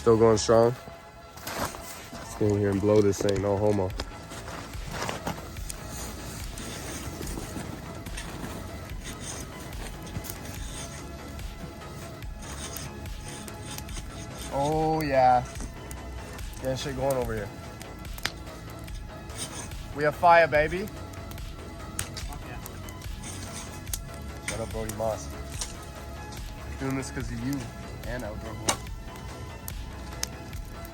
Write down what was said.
Still going strong. Let's get in here and blow this thing, no homo. Oh yeah. Getting shit going over here. We have fire, baby. Okay. Shut up, Brody Moss. Doing this because of you and Outdoor Boy.